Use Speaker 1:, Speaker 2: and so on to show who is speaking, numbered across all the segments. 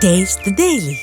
Speaker 1: Taste the Daily.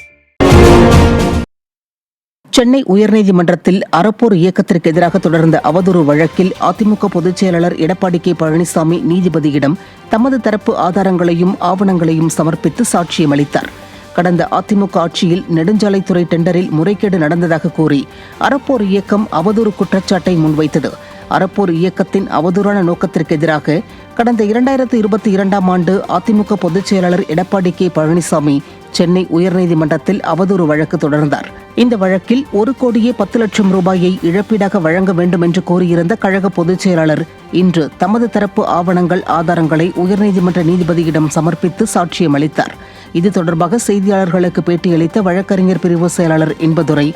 Speaker 2: Chennai உயர்நீதிமன்றத்தில் அறப்போர் இயக்கத்திற்கு எதிராக தொடர்ந்த அவதூறு வழக்கில் அதிமுக பொதுச் செயலாளர் எடப்பாடி கே பழனிசாமி நீதிபதியிடம் தமது தரப்பு ஆதாரங்களையும் ஆவணங்களையும் சமர்ப்பித்து சாட்சியம் அளித்தார். கடந்த அதிமுக ஆட்சியில் நெடுஞ்சாலைத்துறை டெண்டரில் முறைகேடு நடந்ததாக கூறி அறப்போர் இயக்கம் அவதூறு குற்றச்சாட்டை முன்வைத்தது. அறப்போர் இயக்கத்தின் அவதூறான நோக்கத்திற்கு எதிராக கடந்த 2022ஆம் ஆண்டு அதிமுக பொதுச் செயலாளர் எடப்பாடி கே பழனிசாமி சென்னை உயர்நீதிமன்றத்தில் அவதூறு வழக்கு தொடர்ந்தார். இந்த வழக்கில் 1,10,00,000 ரூபாயை இழப்பீடாக வழங்க வேண்டும் என்று கோரியிருந்த கழக பொதுச் செயலாளர் இன்று தமது தரப்பு ஆவணங்கள் ஆதாரங்களை உயர்நீதிமன்ற நீதிபதியிடம் சமர்ப்பித்து சாட்சியம் அளித்தார். இது தொடர்பாக செய்தியாளர்களுக்கு பேட்டியளித்த வழக்கறிஞர் பிரிவு செயலாளர் இன்பதுரை,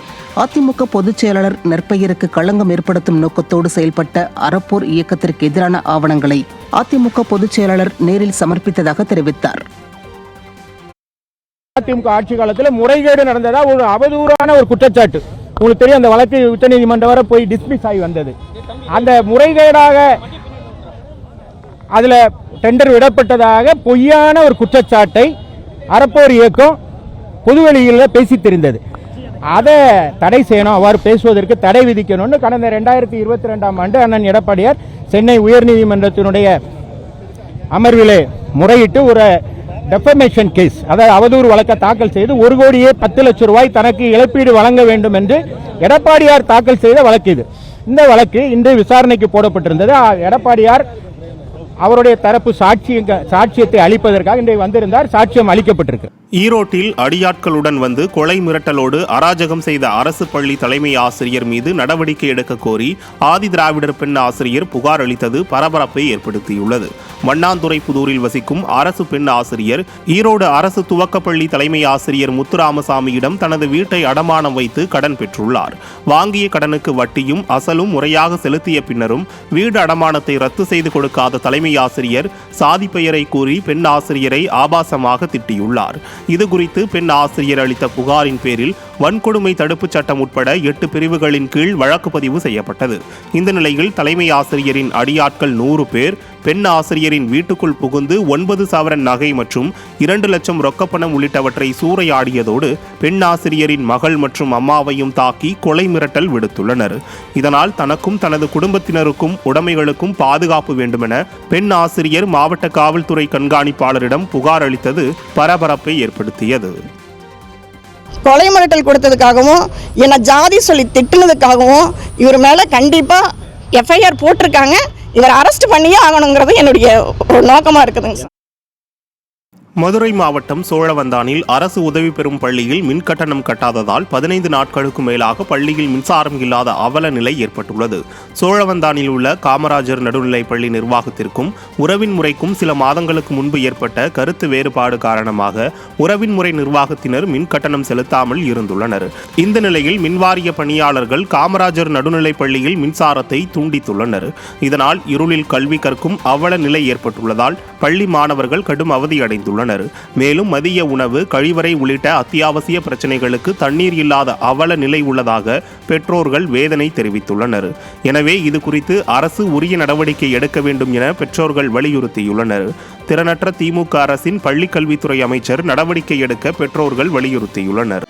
Speaker 2: அதிமுக பொதுச் செயலாளர் நற்பெயருக்கு களங்கம் ஏற்படுத்தும் நோக்கத்தோடு செயல்பட்ட அறப்போர் இயக்கத்திற்கு எதிரான ஆவணங்களை அதிமுக பொதுச் செயலாளர் நேரில் சமர்ப்பித்ததாக தெரிவித்தார்.
Speaker 3: அதிமுக ஆட்சி காலத்தில் முறைகேடு நடந்ததா ஒரு அவதூறான ஒரு குற்றச்சாட்டு உங்களுக்கு தெரியும். அந்த வழக்கு உச்சநீதிமன்றம் வரை போய் டிஸ்மிஸ் ஆகி வந்தது. அந்த முறைகேடாக அதுல டெண்டர் விடப்பட்டதாக பொய்யான ஒரு குற்றச்சாட்டை அறப்போர் இயக்கம் பொதுவெளியில் பேசி தெரிந்தது. அதை தடை செய்யணும், அவ்வாறு பேசுவதற்கு தடை விதிக்கணும்னு கடந்த 2022ஆம் ஆண்டு அண்ணன் எடப்பாடியார் சென்னை உயர்நீதிமன்றத்தினுடைய அமர்விலே முறையிட்டு ஒரு டெஃபமேஷன் கேஸ், அதாவது அவதூறு வழக்கை தாக்கல் செய்து 1,10,00,000 ரூபாய் தனக்கு இழப்பீடு வழங்க வேண்டும் என்று எடப்பாடியார் தாக்கல் செய்த வழக்கு இது. இந்த வழக்கு இன்று விசாரணைக்கு போடப்பட்டிருந்தது. எடப்பாடியார் அவருடைய தரப்பு சாட்சியத்தை அளிப்பதற்காக இன்றைக்கு வந்திருந்தார். சாட்சியம் அளிக்கப்பட்டிருக்கு.
Speaker 4: ஈரோட்டில் அடியாட்களுடன் வந்து கொலை மிரட்டலோடு அராஜகம் செய்த அரசு பள்ளி தலைமை ஆசிரியர் மீது நடவடிக்கை எடுக்க கோரி ஆதி திராவிடர் பெண் ஆசிரியர் புகார் அளித்தது பரபரப்பை ஏற்படுத்தியுள்ளது. மண்ணாந்துறை புதூரில் வசிக்கும் அரசு பெண் ஆசிரியர் ஈரோடு அரசு துவக்கப்பள்ளி தலைமை ஆசிரியர் முத்துராமசாமியிடம் தனது வீட்டை அடமானம் வைத்து கடன் பெற்றுள்ளார். வாங்கிய கடனுக்கு வட்டியும் அசலும் முறையாக செலுத்திய பின்னரும் வீடு அடமானத்தை ரத்து செய்து கொடுக்காத தலைமை ஆசிரியர் சாதி பெயரை கூறி பெண் ஆசிரியரை ஆபாசமாக திட்டியுள்ளார். இதுகுறித்து பெண் ஆசிரியர் அளித்த புகாரின் பேரில் வன்கொடுமை தடுப்புச் சட்டம் உட்பட 8 பிரிவுகளின் கீழ் வழக்கு பதிவு செய்யப்பட்டது. இந்த நிலையில் தலைமை ஆசிரியரின் அடியாட்கள் 100 பேர் பெண் ஆசிரியரின் வீட்டுக்குள் புகுந்து 9 சவரன் நகை மற்றும் 2 லட்சம் ரொக்கப்பணம் உள்ளிட்டவற்றை சூறையாடியதோடு பெண் ஆசிரியரின் மகள் மற்றும் அம்மாவையும் தாக்கி கொலை மிரட்டல் விடுத்துள்ளனர். இதனால் தனக்கும் தனது குடும்பத்தினருக்கும் உடைமைகளுக்கும் பாதுகாப்பு வேண்டுமென பெண் ஆசிரியர் மாவட்ட காவல்துறை கண்காணிப்பாளரிடம் புகார் அளித்தது பரபரப்பை ஏற்படுத்தியது.
Speaker 5: கொலை மிரட்டல் கொடுத்ததுக்காகவும் என்னை ஜாதி சொல்லி திட்டுனதுக்காகவும் இவர் மேலே கண்டிப்பாக எஃப்ஐஆர் போட்டிருக்காங்க. இவர் அரெஸ்ட் பண்ணியே ஆகணுங்கிறது என்னுடைய ஒரு நோக்கமாக இருக்குதுங்க சார்.
Speaker 4: மதுரை மாவட்டம் சோழவந்தானில் அரசு உதவி பெறும் பள்ளியில் மின்கட்டணம் கட்டாததால் 15 நாட்களுக்கு மேலாக பள்ளியில் மின்சாரம் இல்லாத அவல நிலை ஏற்பட்டுள்ளது. சோழவந்தானில் உள்ள காமராஜர் நடுநிலைப் பள்ளி நிர்வாகத்திற்கும் உறவின் முறைக்கும் சில மாதங்களுக்கு முன்பு ஏற்பட்ட கருத்து வேறுபாடு காரணமாக உறவின் முறை நிர்வாகத்தினர் மின்கட்டணம் செலுத்தாமல் இருந்துள்ளனர். இந்த நிலையில் மின்வாரிய பணியாளர்கள் காமராஜர் நடுநிலைப் பள்ளியில் மின்சாரத்தை துண்டித்துள்ளனர். இதனால் இருளில் கல்வி கற்கும் அவல நிலை ஏற்பட்டுள்ளதால் பள்ளி மாணவர்கள் கடும் அவதியடைந்துள்ளனர். மேலும் மதிய உணவு, கழிவறை உள்ளிட்ட அத்தியாவசிய பிரச்சனைகளுக்கு தண்ணீர் இல்லாத அவல நிலை உள்ளதாக பெற்றோர்கள் வேதனை தெரிவித்துள்ளனர். எனவே இது குறித்து அரசு உரிய நடவடிக்கை எடுக்க வேண்டும் என பெற்றோர்கள் வலியுறுத்தியுள்ளனர். திறனற்ற திமுக அரசின் பள்ளிக்கல்வித்துறை அமைச்சர் நடவடிக்கை எடுக்க பெற்றோர்கள் வலியுறுத்தியுள்ளனர்.